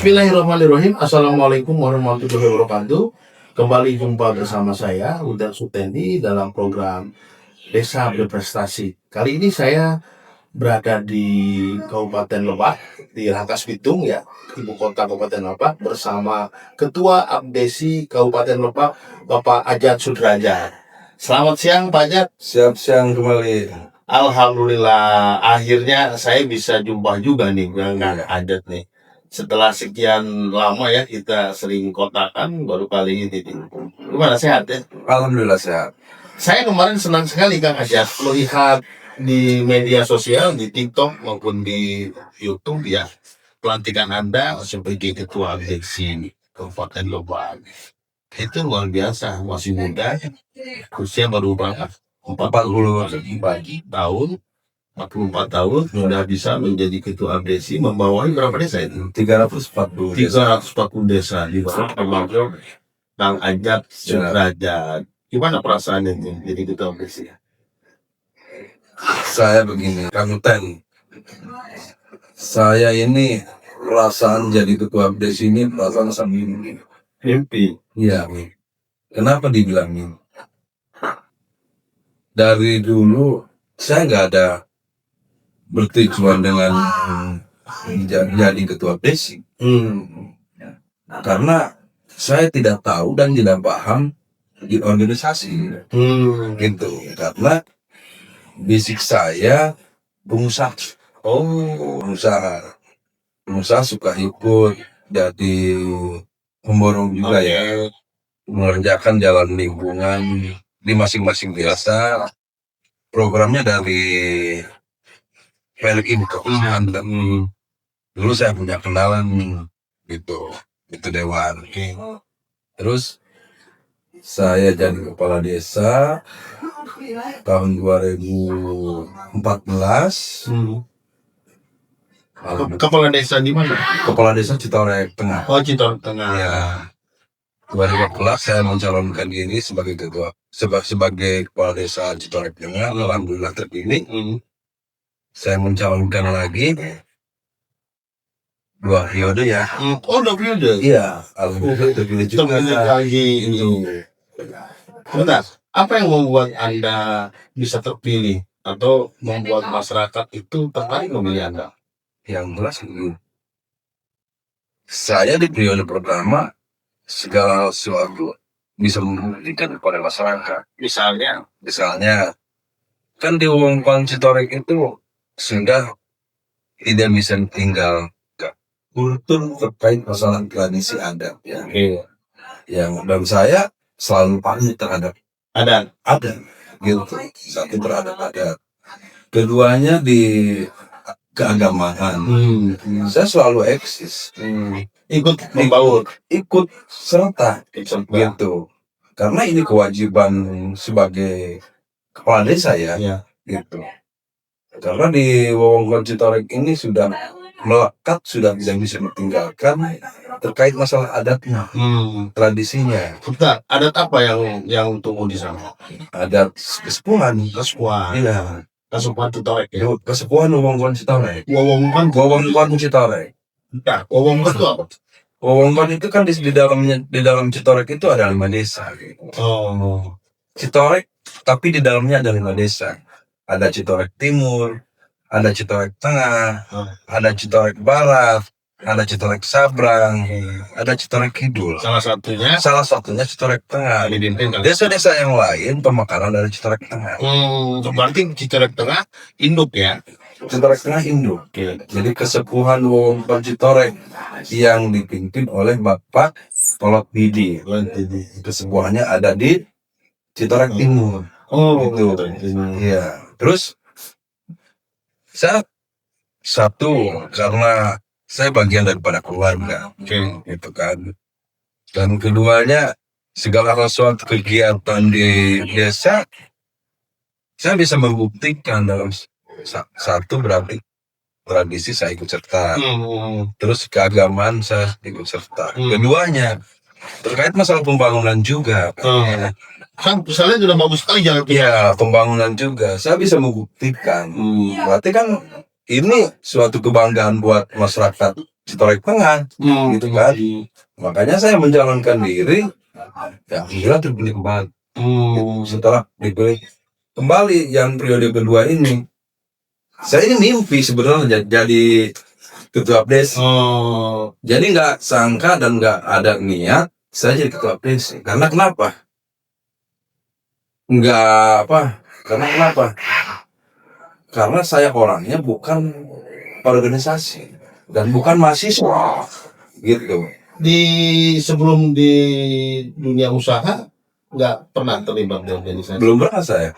Bismillahirrahmanirrahim. Assalamualaikum warahmatullahi wabarakatuh. Kembali jumpa bersama saya Uda Sutendi dalam program Desa Berprestasi. Kali ini saya berada di Kabupaten Lebak, di Rangkas Bitung ya, ibu kota Kabupaten Lebak, bersama Ketua Abdesi Kabupaten Lebak, Bapak Ajat Sudrajat. Selamat siang Pak Ajat. Siang kembali. Alhamdulillah, akhirnya saya bisa jumpa juga nih dengan Ajat nih. Setelah sekian lama ya kita sering kontakan, baru kali ini. Gimana, sehat ya? Alhamdulillah sehat. Saya kemarin senang sekali Kang Ajat melihat di media sosial, di TikTok maupun di YouTube ya, pelantikan Anda sebagai Ketua Abdeksi Kabupaten Lebak. Itu luar biasa, masih muda, usia baru berapa? 44 tahun. 44 tahun sudah bisa menjadi Ketua Abdesi, membawahi berapa desa itu? 340 desa di bawah termasuk Kang Ajat Sudrajat. Gimana perasaannya itu jadi Ketua Abdesi? Saya begini, Kang Ten. Saya ini perasaan jadi Ketua Abdesi ini perasaan sambil mimpi. Iya. Kenapa dibilang mimpi? Dari dulu saya nggak ada bertujuan dengan jadi Ketua Abdesi. Karena saya tidak tahu dan tidak paham di organisasi. Gitu. Karena basic saya pengusaha. Pengusaha suka ikut jadi pemborong juga ya. Mengerjakan jalan lingkungan di masing-masing desa. Programnya dari Info. Dulu saya punya kenalan gitu, itu dewan. Terus saya jadi kepala desa tahun 2014. Kepala desa di mana? Kepala desa Citorek Tengah. Oh, Citorek Tengah. Ya. 2014 saya mencalonkan diri sebagai ketua, sebagai kepala desa Citorek Tengah. Alhamdulillah terpilih. Saya mencalonkan lagi 2 periode ya. Oh, 2 periode? Iya, alhamdulillah terpilih juga lagi itu. Bentar, apa yang membuat Anda bisa terpilih atau membuat masyarakat itu tertarik memilih Anda? Yang jelas saya di periode pertama segala sesuatu bisa membuktikan kepada masyarakat. Misalnya kan di wewengkon Citorek itu sudah tidak bisa tinggal kultur terkait masalah tradisi adat ya. Yang dan saya selalu paham terhadap adat gitu. Satu terhadap adat, keduanya di keagamaan. Saya selalu eksis, ikut membaur, ikut serta gitu. Karena ini kewajiban sebagai kepala desa ya. Gitu. Karena di wewengkon Citorek ini sudah melekat, sudah tidak bisa ditinggalkan terkait masalah adatnya, tradisinya. Bentar, adat apa yang tumbuh di sana? Adat kesepuhan. Iya. Kesepuhan Citorek ya? Kesepuhan wewengkon Citorek. Wewengkon Citorek. Nah, wewengkon itu apa? Wewengkon itu kan di dalam Citorek itu ada 5 desa. Oh. Citorek, tapi di dalamnya ada 5 desa. Ada Citorek Timur, ada Citorek Tengah, ada Citorek Barat, ada Citorek Sabrang, ada Citorek Kidul. Salah satunya Citorek Tengah. Desa-desa yang lain pemekaran dari Citorek Tengah. Berarti Citorek Tengah induk ya? Citorek Tengah induk. Jadi kesepuhan wewengkon Citorek yang dipimpin oleh Bapak Tolot Didi. Kesepuhannya ada di Citorek Timur. Gitu. Iya. Terus saya karena saya bagian daripada keluarga, gitu kan. Dan keduanya segala sesuatu kegiatan di desa saya bisa membuktikan dalam satu berarti tradisi saya ikut serta, terus keagamaan saya ikut serta. Keduanya terkait masalah pembangunan juga. Kan misalnya sudah bagus sekali jalan. Iya, pembangunan juga saya bisa membuktikan. Berarti kan ini suatu kebanggaan buat masyarakat Citorek Tengah, gitu kan. Makanya saya mencalonkan diri, ya alhamdulillah terpilih kembali. Setelah dipilih kembali yang periode kedua ini, saya ini mimpi sebenarnya jadi ketua APDESI. Jadi nggak sangka dan nggak ada niat saya jadi ketua APDESI. Karena kenapa? Karena kenapa? Karena saya orangnya bukan organisasi dan bukan mahasiswa, gitu. Sebelum di dunia usaha nggak pernah terlibat di organisasi. Belum pernah saya.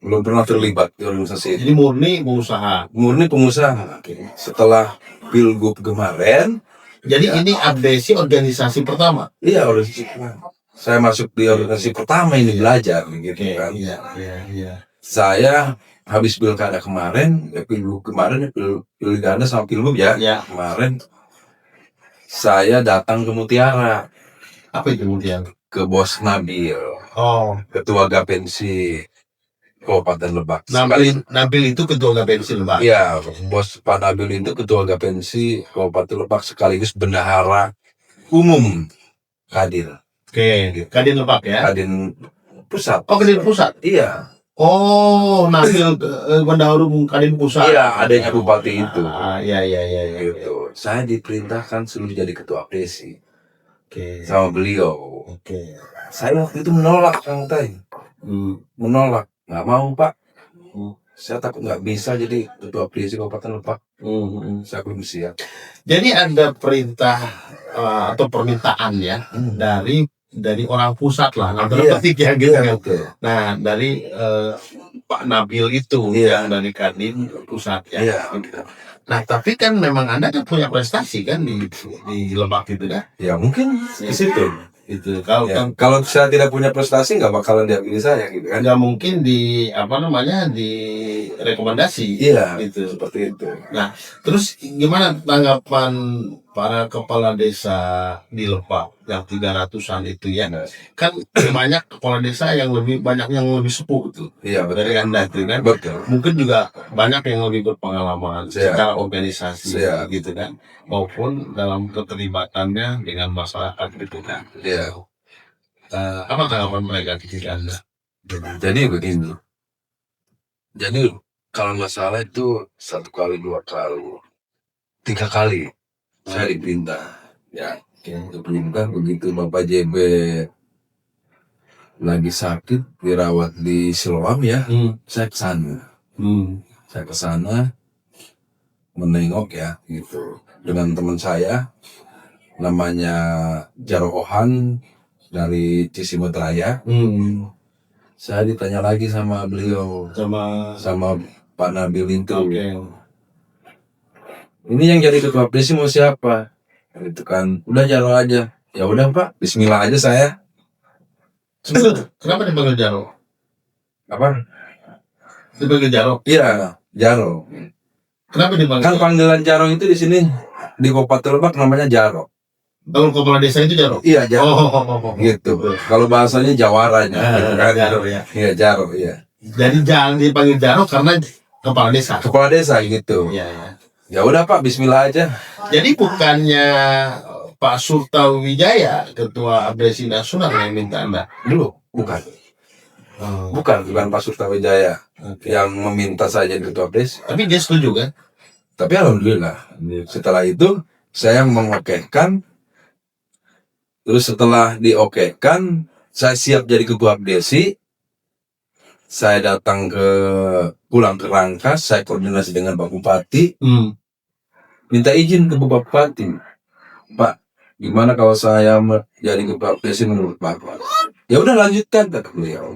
Belum pernah terlibat di organisasi. Jadi murni pengusaha. Murni pengusaha. Setelah Pilgub kemarin. Jadi ini APDESI organisasi pertama. Iya, organisasi pertama. Saya masuk di organisasi pertama ini belajar, gitu kan. Iya. Saya habis pilkada kemarin, Pilgub kemarin, pilkada sama Pilgub ya. Kemarin saya datang ke Mutiara. Apa itu Mutiara? Ke Bos Nabil. Ketua Gapensi Kabupaten Lebak. Nabil itu ketua Gapensi Lebak. Iya, Bos Pak Nabil itu ketua Gapensi Kabupaten Lebak sekaligus bendahara umum Kadin. Kadin Lebak ya? Kadin Pusat. Kadin Pusat? Iya. Nabil bendahara umum Kadin Pusat. Iya, adanya bupati itu. Iya. Gitu. Saya diperintahkan suruh jadi ketua APDESI. Sama beliau. Saya waktu itu menolak, Kang Tai. Menolak. Nggak mau, Pak. Saya takut nggak bisa jadi ketua APDESI Kabupaten Lebak. Saya belum siap. Jadi ada perintah atau permintaan ya dari orang pusat lah, antara petik ya gitu kan. Nah dari Pak Nabil itu yang dari Kadin Pusat ya. Nah tapi kan memang Anda kan punya prestasi kan di Lebak itu kan? Ya mungkin ke situ. Itu kalau saya tidak punya prestasi nggak bakalan diambil saya gitu kan. Nggak mungkin di rekomendasi. Iya, gitu. Seperti itu. Nah, terus gimana tanggapan para kepala desa di Lebak yang 300-an itu ya? Kan banyak kepala desa yang lebih sepuh itu. Iya, betul. Dari Anda itu kan. Betul. Mungkin juga banyak yang lebih berpengalaman secara organisasi gitu kan, maupun dalam keterlibatannya dengan masyarakat gitu kan. Iya. Apa tanggapan mereka ketika Anda? Jadi begini. Jadi kalau nggak salah itu 1 kali, 2 kali, 3 kali saya diperintah. Ya, diperintah begitu Bapak JB lagi sakit dirawat di Siloam ya, saya kesana. Saya kesana menengok ya gitu dengan teman saya namanya Jaro Ohan dari Cisimut Raya. Saya ditanya lagi sama beliau, sama Pak Nabil itu. Ini yang jadi ketua APDESI mau siapa? Itu kan, udah Jaro aja. Ya udah Pak, Bismillah aja saya. Kenapa dipanggil Jaro? Apa? Dipanggil Jaro? Iya, Jaro. Kenapa dipanggil? Kan panggilan Jaro itu di sini di Kabupaten Lebak namanya Jaro. Kalau kepala desa itu Jaro? Iya, Jaro. Gitu. Kalau bahasanya Jawaranya. Jaro ya. Iya, Jaro, iya. Jadi jangan dipanggil Jaro karena kepala desa. Kepala desa gitu. Iya. Ya udah Pak, Bismillah aja. Jadi bukannya Pak Surtawijaya, ketua APDESI Nasional yang minta Anda? Dulu, bukan. Bukan Pak Surtawijaya yang meminta saya jadi ketua APDESI. Tapi dia setuju kan? Tapi alhamdulillah, setelah itu saya mengokekan. Terus setelah diokekan, saya siap jadi ketua APDESI. Saya pulang ke Rangkas, saya koordinasi dengan Pak Bupati. Minta izin ke Bapak Bupati. Pak, gimana kalau saya jadi ketua APDESI menurut Bapak? Ya udah lanjutkan, kata beliau.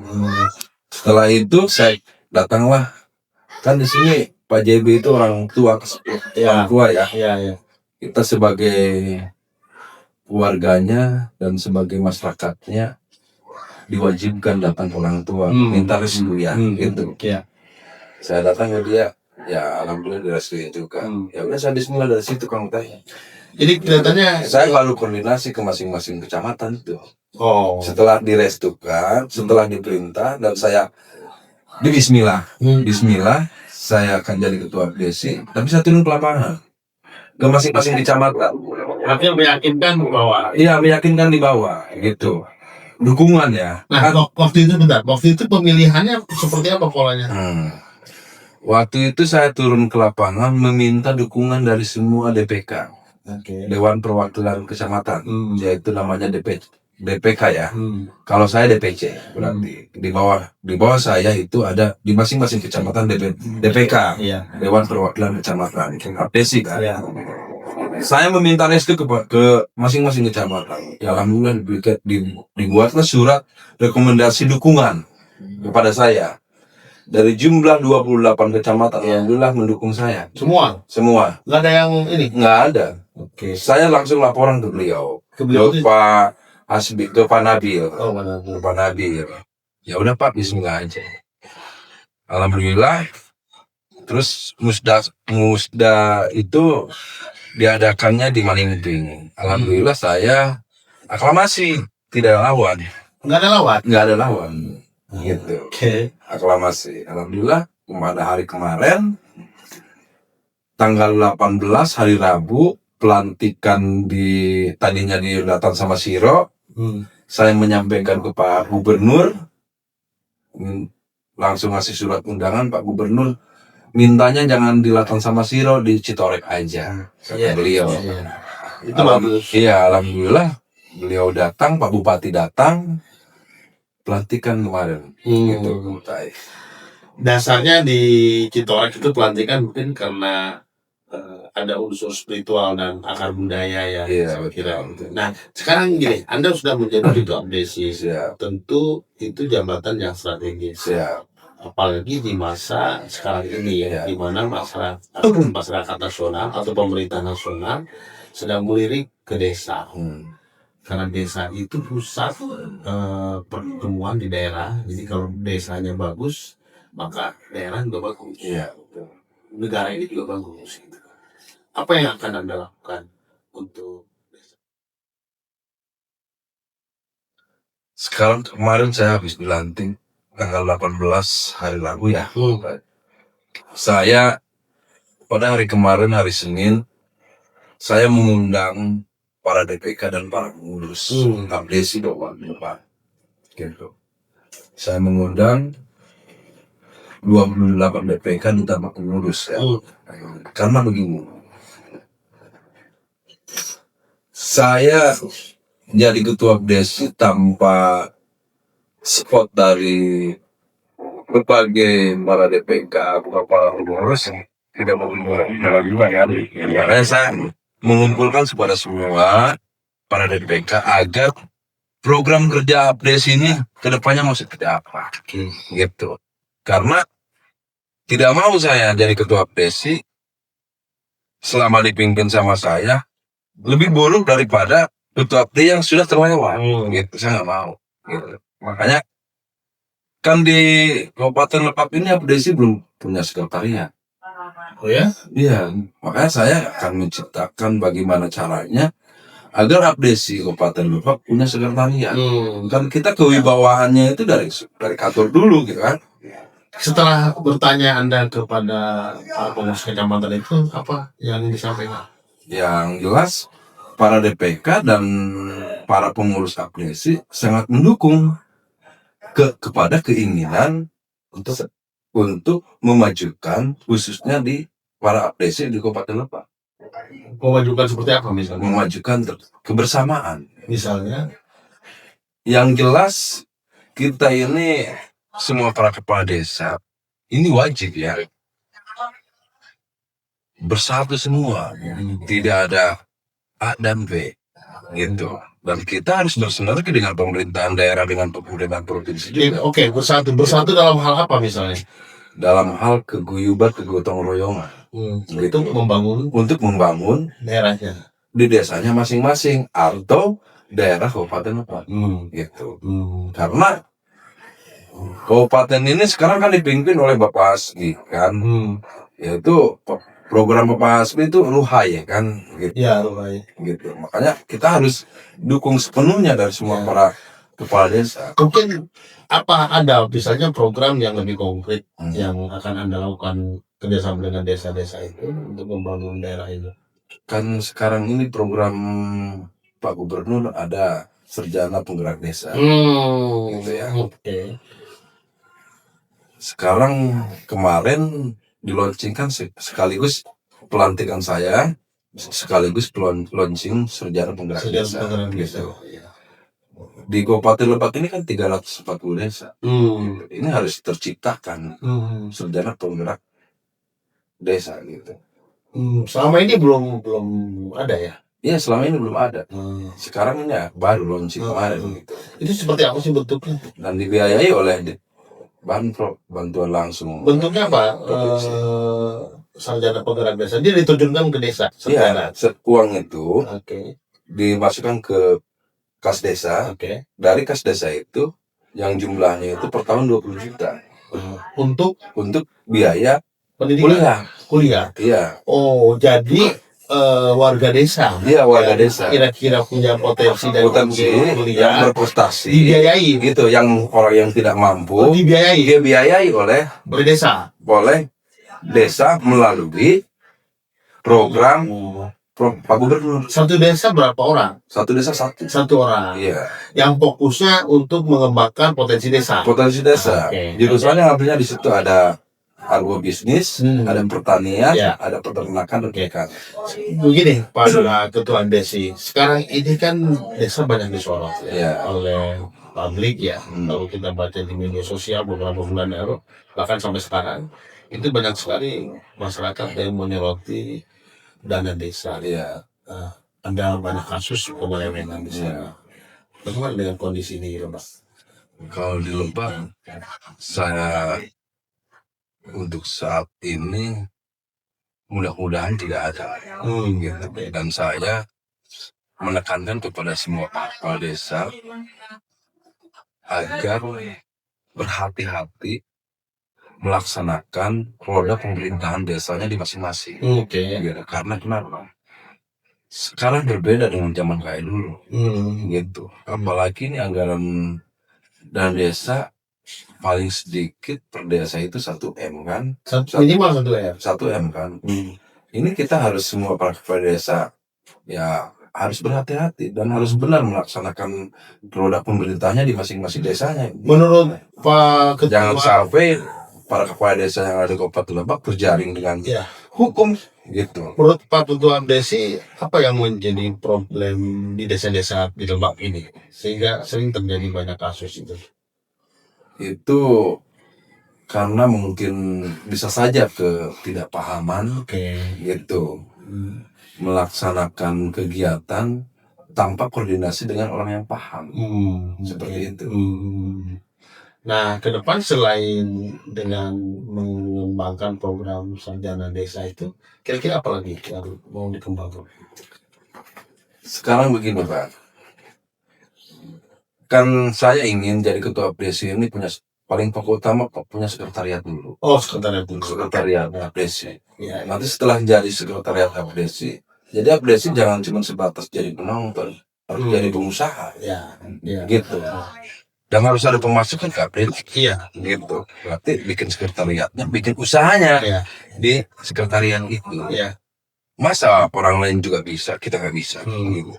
Setelah itu saya datanglah. Kan di sini Pak JB itu orang tua orang tua ya. Iya. Kita sebagai keluarganya dan sebagai masyarakatnya diwajibkan datang ke orang tua, minta restu ya, gitu. Saya datang ke dia, ya alhamdulillah direstuin juga. Ya udah saya Bismillah dari situ Kang Tai. Jadi kelihatannya saya lalu koordinasi ke masing-masing kecamatan itu. Setelah direstukan, setelah diperintah dan saya di Bismillah, saya akan jadi ketua APDESI. Tapi saya turun ke lapangan. ke masing-masing kecamatan. Artinya meyakinkan bahwa Iya, meyakinkan di bawah gitu. Dukungan ya. nah waktu itu pemilihannya seperti apa polanya? Waktu itu saya turun ke lapangan meminta dukungan dari semua DPK, Dewan Perwakilan Kecamatan, yaitu namanya DPK ya. Kalau saya DPC berarti di bawah saya itu ada di masing-masing kecamatan DPK, Dewan Perwakilan Kecamatan, Abdesi kan. Saya meminta restu ke masing-masing kecamatan. Ya alhamdulillah dibuatlah surat rekomendasi dukungan kepada saya. Dari jumlah 28 kecamatan, alhamdulillah mendukung saya. Semua? Nggak ada yang ini? Nggak ada. Saya langsung laporan ke beliau. Ke Pak Asbi, ke Pak Nabil. Ke Pak Nabil. Ya udah Pak, bismillah aja. Alhamdulillah. Terus musda itu diadakannya di Malingping. Alhamdulillah saya aklamasi, tidak ada lawan. Nggak ada lawan. Gitu. Aklamasi. Alhamdulillah pada hari kemarin tanggal 18 hari Rabu pelantikan tadinya di Latan sama Siro. Saya menyampaikan ke Pak Gubernur, langsung ngasih surat undangan. Pak Gubernur mintanya jangan di Latan sama Siro, di Citorek aja, kata beliau. Itu bagus. Iya, alhamdulillah beliau datang, Pak Bupati datang, pelantikan kemarin. Gitu. Dasarnya di Citorek itu pelantikan mungkin karena ada unsur spiritual dan akar budaya ya. Iya, kira. Nah, sekarang gini, Anda sudah menjadi Ketua Abdesi. Tentu itu jabatan yang strategis. Apalagi di masa sekarang ini ya, di mana masyarakat nasional atau pemerintah nasional sedang melirik ke desa. Karena desa itu pusat pertemuan di daerah. Jadi kalau desanya bagus, maka daerah juga bagus. Negara ini juga bagus. Apa yang akan Anda lakukan untuk desa? Sekarang kemarin saya habis dilantik tanggal 18 hari Rabu ya. Saya pada hari kemarin hari Senin saya mengundang para DPK dan para pengurus Abdesi Pak. Gitu. Saya mengundang 28 DPK ditambah pengurus ya. Karena begini. Saya jadi ketua Abdesi tanpa support dari berbagai para DPK, para pengurus tidak mau juga kan. Makanya saya mengumpulkan kepada semua para DPK agar program kerja Abdesi ini kedepannya mau seperti apa, gitu. Karena tidak mau saya jadi ketua Abdesi selama dipimpin sama saya lebih buruk daripada ketua Abdesi yang sudah terlewat. Gitu, saya nggak mau. Gitu. Makanya kan di Kabupaten Lebak ini Abdesi belum punya sekretariat. Oh ya? Iya, makanya saya akan menciptakan bagaimana caranya agar Abdesi Kabupaten Lebak punya sekretariat. Kan kita kewibawaannya itu dari kantor dulu gitu kan. Setelah bertanya Anda kepada pengurus kecamatan itu, apa yang disampaikan? Yang jelas para DPK dan para pengurus Abdesi sangat mendukung kepada keinginan untuk memajukan khususnya di para Abdesi di Kabupaten Lebak. Memajukan seperti apa misalnya? Memajukan kebersamaan. Misalnya? Yang jelas kita ini semua para kepala desa ini wajib ya bersatu semua, tidak ada A dan B gitu. Dan kita harus bersinergi dengan pemerintahan daerah, dengan pemerintahan provinsi juga. Oke, bersatu dalam hal apa misalnya? Dalam hal keguyuban, kegotong royongan. Gitu. Untuk membangun daerahnya di desanya masing-masing atau daerah Kabupaten Lebak. Gitu. Karena Kabupaten ini sekarang kan dipimpin oleh Bapak Asbi kan, yaitu program Bapak Asbi itu Ruhai kan, gitu. Ya, Ruhai. Gitu. Makanya kita harus dukung sepenuhnya dari semua para kepala desa. Mungkin apa ada misalnya program yang lebih konkret yang akan Anda lakukan kerjasama dengan desa-desa itu untuk membangun daerah itu? Kan sekarang ini program Pak Gubernur ada Sarjana Penggerak Desa. Gitu ya. Oke. Sekarang kemarin dilaunchingkan sekaligus pelantikan saya, sekaligus launching Sarjana Penggerak Desa. Gitu. Di Kabupaten Lebak ini kan 340 desa. Ini harus terciptakan Sarjana Penggerak Desa gitu. Selama ini belum ada ya? Iya, selama ini belum ada. Sekarang ini ya baru launching kemarin gitu. Itu seperti apa sih bentuknya? Dan dibiayai oleh Banpro, bantuan langsung. Bentuknya apa? Sarjana Penggerak Desa. Dia diterjunkan ke desa. Iya, uang itu Oke. dimasukkan ke kas desa. Oke. Dari kas desa itu yang jumlahnya itu per tahun 20 juta. Untuk biaya pendidikan kuliah. Iya. Oh, jadi warga desa. Iya, warga desa. Kira-kira punya potensi dan yang berprestasi dibiayai gitu, yang orang yang tidak mampu dibiayai oleh desa. Oleh desa melalui program Pak Gubernur. Satu desa berapa orang? Satu desa satu orang. Iya. Yang fokusnya untuk mengembangkan potensi desa. Jurusannya artinya di situ ada agrobisnis, ada pertanian, ada peternakan, Begini, Pak Ketua MDC, sekarang ini kan desa banyak disorot oleh publik ya. Kalau kita baca di media sosial beberapa bulan lalu, bahkan sampai sekarang, itu banyak sekali masyarakat yang menyoroti dana desa. Ada banyak kasus penyelewengan di sana. Bagaimana dengan kondisi ini, Pak? Kalau di Lebak, saya untuk saat ini mudah-mudahan tidak ada. Gitu. Dan saya menekankan kepada semua kepala desa agar berhati-hati melaksanakan roda pemerintahan desanya di masing-masing. Gitu. Karena kenapa? Sekarang berbeda dengan zaman kayak dulu. Gitu. Apalagi ini anggaran dan desa paling sedikit per desa itu 1 M kan? Minimal 1 M kan? Ini kita harus semua para kepala desa ya harus berhati-hati dan harus benar melaksanakan roda pemerintahnya di masing-masing desanya. Menurut Pak Ketua, jangan sampai para kepala desa yang ada di Kabupaten Lebak berjaring dengan hukum gitu. Menurut Pak Ketua MDC, apa yang menjadi problem di desa-desa di Lebak ini sehingga sering terjadi banyak kasus itu? Itu karena mungkin bisa saja ketidakpahaman gitu, melaksanakan kegiatan tanpa koordinasi dengan orang yang paham, seperti itu. Nah, ke depan selain dengan mengembangkan program Sarjana Desa itu, kira-kira apa lagi yang mau dikembangkan? Sekarang begini, Pak. Kan saya ingin jadi ketua APDESI ini paling pokok utama punya sekretariat dulu. Oh, sekretariat dulu. Sekretariat APDESI. Nanti setelah jadi sekretariat APDESI, jadi APDESI jangan cuma sebatas jadi penonton, harus jadi pengusaha. Gitu. Dan harus ada pemasukan ke APDESI. Gitu. Berarti bikin sekretariatnya, bikin usahanya di sekretariat itu. Masa orang lain juga bisa, kita nggak bisa. Gitu.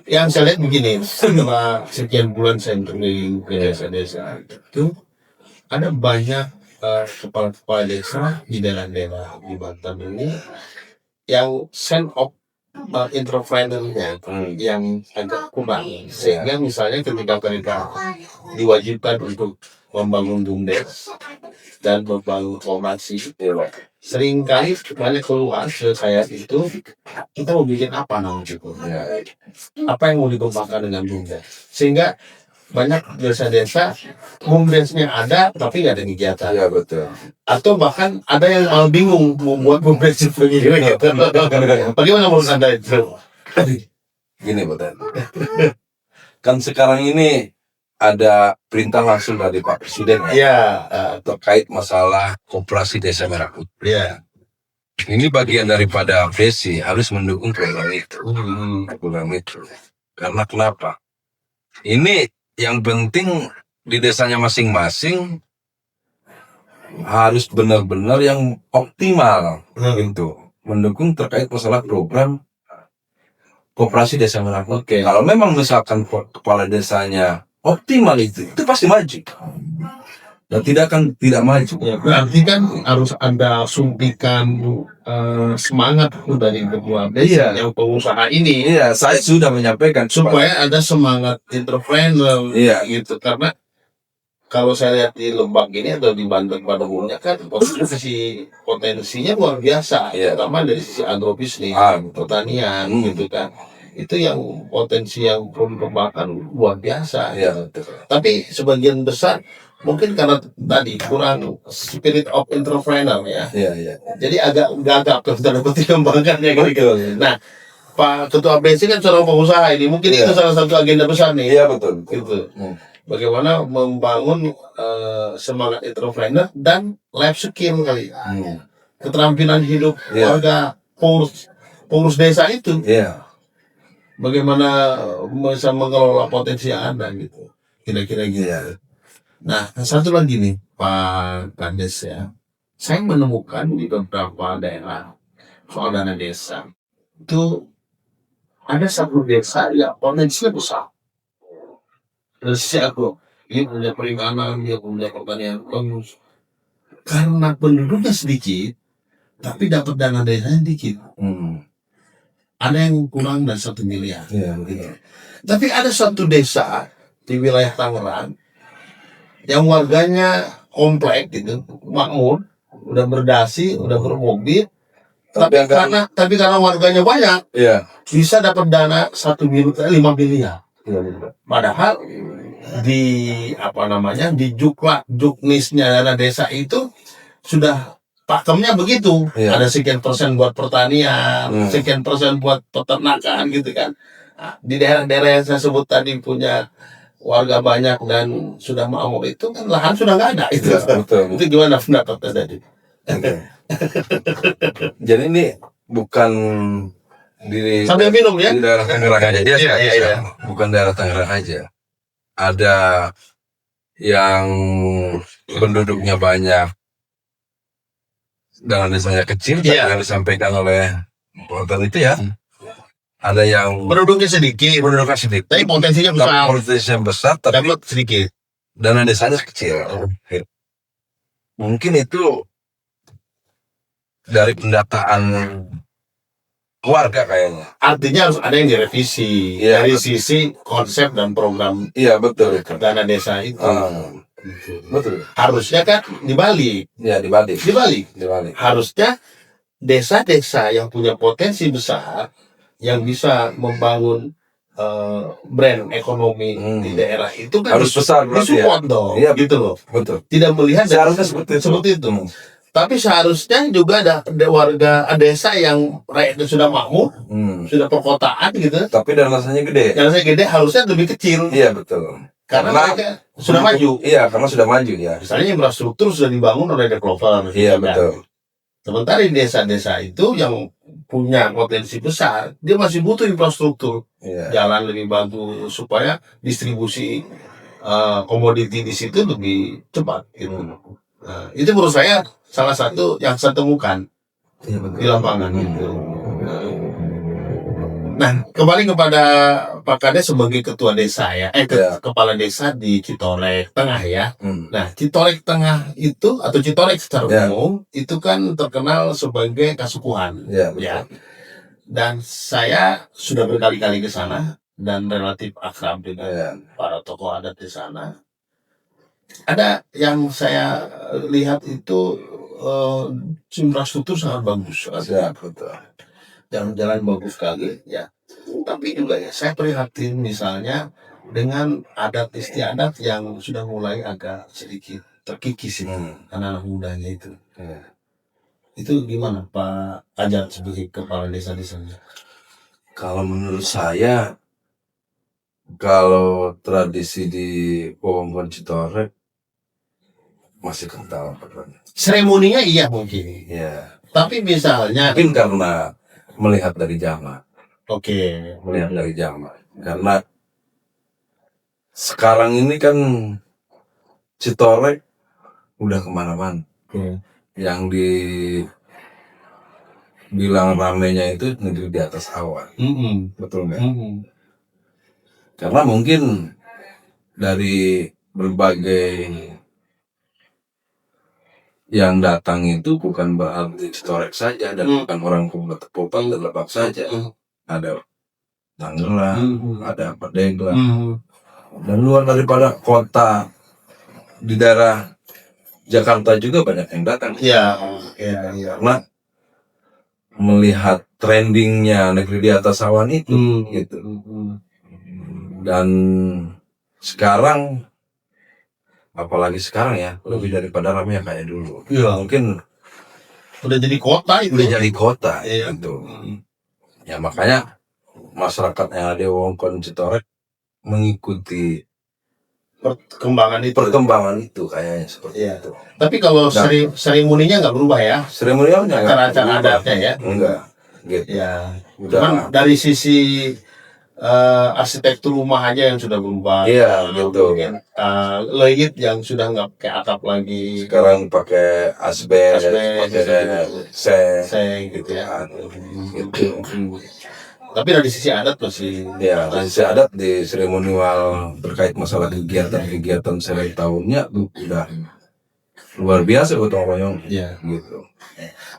Yang saya lihat begini, setelah sekian bulan saya keliling ke desa-desa itu ada banyak kepala-kepala desa di daerah-daerah di Banten ini yang sense of entrepreneurnya yang agak kurang, sehingga misalnya ketika mereka diwajibkan untuk membangun BUMDes dan membangun formasi, seringkali banyak keluar saya itu, kita mau bikin apa namanya itu, apa yang mau dikembangkan dengan BUMDes, sehingga banyak desa-desa BUMDesnya ada tapi nggak ada kegiatan. Betul. Atau bahkan ada yang malah bingung membuat BUMDes sendiri gitu. Bagaimana menurut Anda itu? Gini, Bapak. Kan sekarang ini ada perintah langsung dari Pak Presiden terkait masalah koperasi Desa Merah Putih. Ini bagian daripada APDESI harus mendukung program itu. Karena kenapa? Ini yang penting di desanya masing-masing harus benar-benar yang optimal gitu. mendukung terkait masalah program koperasi desa merangkul. Oke. Kalau memang misalkan kepala desanya optimal itu pasti maju. Dan tidak maju. Ya, berarti kan harus ada suntikan semangat dari ketua desa yang pengusaha ini. Iya, saya sudah menyampaikan Supaya ada semangat entrepreneur Iya. gitu, karena kalau saya lihat di Lebak ini atau di Banten pada umumnya kan potensinya luar biasa, Iya. terutama dari sisi agrobisnis, pertanian gitu kan. Itu yang potensi yang perlu dikembangkan luar biasa. Iya. Gitu. Tapi sebagian besar mungkin karena tadi kurang spirit of entrepreneur ya. Iya. Jadi agak gagap tanda petik kembangkannya gitu. Nah, Pak Ketua BC kan seorang pengusaha ini, mungkin itu salah satu agenda besar nih. Iya, betul. Gitu. Bagaimana membangun semangat entrepreneur dan life skill kali, keterampilan hidup warga pengurus desa itu. Bagaimana bisa mengelola potensi yang ada gitu, kira-kira gitu. Nah, satu lagi nih Pak Kades ya, saya menemukan di beberapa daerah soal dana desa itu ada satu desa yang potensinya besar. Dari sisi aku, dia punya perikanan, dia punya pertanian bagus. Karena penduduknya sedikit, tapi dapat dana desanya dikit. Ada yang kurang dari 1 miliar. Gitu. Tapi ada suatu desa di wilayah Tangerang yang warganya komplek gitu, makmur, udah berdasi, udah bermobil, tapi karena warganya banyak, bisa dapat dana 1 miliar, 5 miliar. Padahal di di juknisnya dana desa itu sudah pakemnya begitu, ada sekian persen buat pertanian, sekian persen buat peternakan gitu kan. Nah, di daerah-daerah yang saya sebut tadi punya warga banyak dan sudah makmur itu kan lahan sudah nggak ada itu. Betul. Itu gimana pendapatnya tadi? Jadi ini bukan sambil minum ya? Di daerah Tangerang aja. Iya. Bukan daerah Tangerang aja. Ada yang penduduknya banyak, dana desanya kecil, yang disampaikan oleh Walter itu ya. Ada yang penduduknya sedikit, tapi potensinya besar, tapi sedikit. Dana desanya kecil. Mungkin itu dari pendataan warga kayaknya. Artinya harus ada yang direvisi dari sisi konsep dan program. Iya, betul. Dana desa itu. Betul. Harusnya kan dibalik. Ya, dibalik. Harusnya desa-desa yang punya potensi besar yang bisa membangun brand ekonomi di daerah itu kan harus besar, disupport dong. Iya, gitu loh. Betul. Tidak melihat seharusnya seperti itu. Tapi seharusnya juga ada warga desa yang rakyatnya sudah makmur, sudah perkotaan gitu. Tapi dananya gede. Dananya gede harusnya lebih kecil. Iya, betul. Karena mereka sudah maju. Iya, karena sudah maju ya. Misalnya infrastruktur sudah dibangun oleh developer. Iya, betul. Sementara di desa-desa itu yang punya potensi besar, dia masih butuh infrastruktur. Jalan lebih bagus supaya distribusi komoditi di situ lebih cepat gitu. Nah, itu menurut saya salah satu yang saya temukan di lapangan gitu. Nah, kembali kepada Pak Kades sebagai ketua desa ya, kepala desa di Citorek Tengah ya. Nah, Citorek Tengah itu atau Citorek secara umum itu kan terkenal sebagai kasukuhan ya. Dan saya sudah berkali-kali ke sana dan relatif akrab dengan para tokoh adat di sana. Ada yang saya lihat itu infrastruktur sangat bagus. Jalan-jalan bagus sekali ya. Tapi juga ya saya prihatin misalnya dengan adat istiadat yang sudah mulai agak sedikit terkikis anak-anak mudanya itu. Itu gimana Pak Ajat sebagai kepala desa di sana? Kalau menurut saya, kalau tradisi di Wewengkon Citorek masih kental. Seremoninya iya mungkin. Iya. Tapi misalnya mungkin karena melihat dari zaman. Melihat dari zaman. Karena sekarang ini kan Citorek udah kemana-mana. Yang bilang ramenya itu negeri di atas awan. Betul nggak? Karena mungkin dari berbagai yang datang itu bukan berarti Citorek saja dan bukan orang Popang dan Lebak saja. Ada Tangerang, ada Pandeglang, dan luar daripada kota di daerah Jakarta juga banyak yang datang. Karena melihat trendingnya negeri di atas awan itu, gitu. Dan sekarang, apalagi sekarang ya, lebih daripada ramai kayak dulu. Mungkin udah jadi kota itu. Udah jadi kota, gitu. Ya makanya masyarakat yang ada di wewengkon Citorek mengikuti perkembangan itu kayaknya seperti itu. Tapi kalau seremoninya nggak berubah ya? Seremoninya acara adatnya ya? Enggak. Gitu. Ya. Cuman dari sisi arsitektur rumah aja yang sudah berubah. Iya, gitu. Legit yang sudah nggak pakai atap lagi. Sekarang pakai asbes pakai seng gitu ya. Gitu. Tapi dari sisi adat masih. Ya, dari sisi adat di seremonial terkait masalah kegiatan setiap tahunnya udah luar biasa gotong royong. Gitu.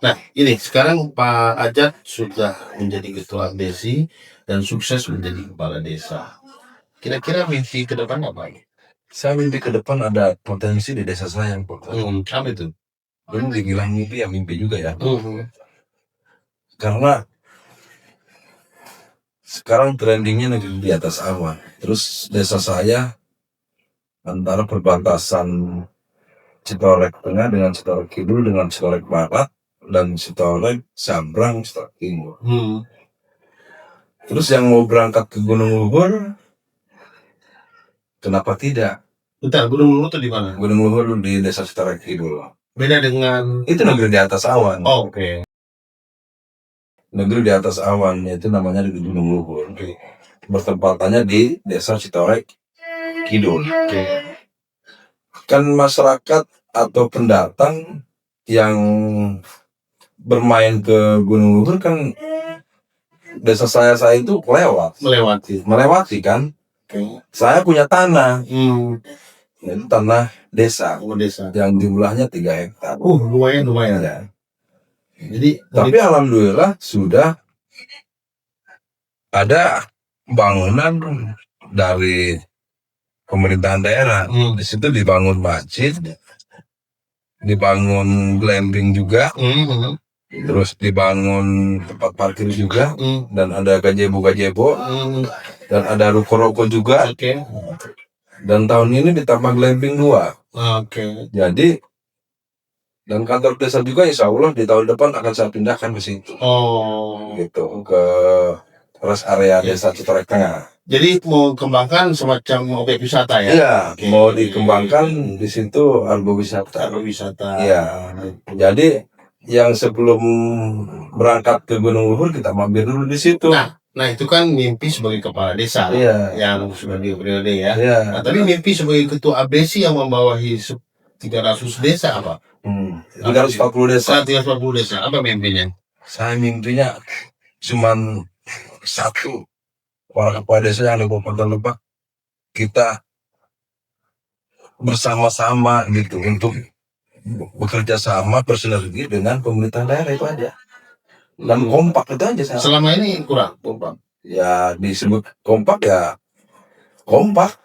Nah, ini sekarang Pak Ajat sudah menjadi ketua desi dan sukses menjadi kepala desa. Kira-kira mimpi ke depan apa? Saya mimpi ke depan ada potensi di desa saya yang apa itu? Belum dibilang mimpi ya mimpi juga ya. Karena sekarang trendingnya negeri di atas awan. Terus desa saya antara perbatasan Citorek Tengah dengan Citorek Kidul dengan Citorek Barat dan Citorek Sabrang Citorek Timur. Terus yang mau berangkat ke Gunung Luhur, kenapa tidak? Bentar, Gunung Luhur itu di mana? Gunung Luhur di desa Citorek Kidul. Beda dengan itu negeri di atas awan. Oke. Negeri di atas awan itu namanya di Gunung Luhur. Bertempatannya di desa Citorek Kidul. Kan masyarakat atau pendatang yang bermain ke Gunung Luhur kan desa saya itu melewati kan. Saya punya tanah. Itu tanah desa. Yang jumlahnya 3 hektar. Lumayan ya. Tapi alhamdulillah sudah ada bangunan dari pemerintahan daerah. Di situ dibangun masjid, dibangun glamping juga, terus dibangun tempat parkir juga, dan ada gazebo, dan ada ruko-ruko juga. Dan tahun ini ditambah glamping 2. Jadi dan kantor desa juga insya Allah di tahun depan akan saya pindahkan ke situ. Gitu, ke rest area desa Citorek Tengah. Jadi mau kembangkan semacam objek wisata ya? Iya, mau dikembangkan di situ agrowisata. Iya. Jadi yang sebelum berangkat ke Gunung Luhur kita mampir dulu di situ. Nah itu kan mimpi sebagai kepala desa yang sudah di periode ya. Nah, tapi mimpi sebagai ketua ABSI yang membawahi 300 desa apa? 340 desa. 340 desa. Apa mimpinya? Saya mimpinya cuman satu, para kepala desa yang ada di Kabupaten Lebak, kita bersama-sama gitu untuk bekerja sama bersinergi dengan pemerintah daerah itu aja. Dan kompak itu aja. Selama ini kurang kompak. Ya disebut kompak ya kompak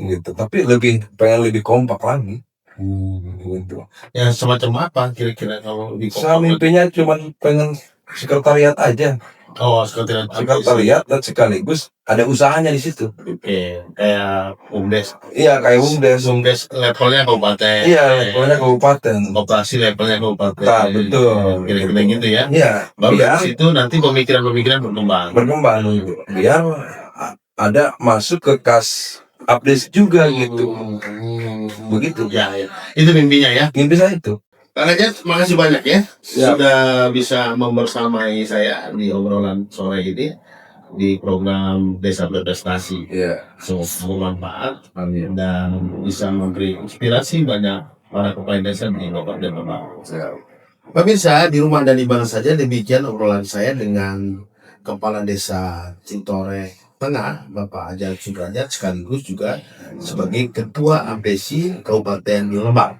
gitu. Tapi pengen lebih kompak lagi. Gitu. Ya semacam apa kira-kira kalau lebih kompak? Saya mimpinya cuma pengen sekretariat aja. Sekretariat dan sekaligus ada usahanya di situ. Kayak BUMDes. Iya, kayak BUMDes. BUMDes levelnya kabupaten. Iya, levelnya kabupaten. Koperasi levelnya kabupaten. Nah, betul. Kira-kira gitu ya. Iya. Baru dari situ nanti pemikiran-pemikiran berkembang. Biar ada masuk ke kas update juga gitu. Begitu. Ya. Itu mimpinya ya. Mimpi saya itu. Kang Ajat, makasih banyak ya sudah bisa membersamai saya di obrolan sore ini di program Desa Berprestasi. Semoga bermanfaat dan bisa memberi inspirasi banyak para kepala desa di Kabupaten Lebak. Pemirsa di rumah dan di mana saja, demikian obrolan saya dengan Kepala Desa Cintore Tengah, Bapak Ajat Sudrajat, sekaligus juga sebagai Ketua APSI Kabupaten Lebak.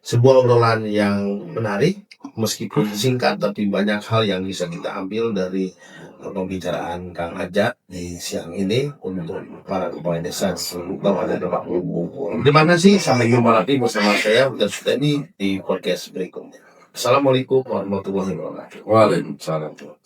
Sebuah obrolan yang menarik, meskipun singkat, tapi banyak hal yang bisa kita ambil dari pembicaraan Kang Ajat di siang ini untuk para kepala desa seluruh Kabupaten Lebak. Terima kasih, sampai jumpa lagi bersama saya Uda Suteni di podcast berikutnya. Assalamualaikum warahmatullahi wabarakatuh. Waalaikumsalam.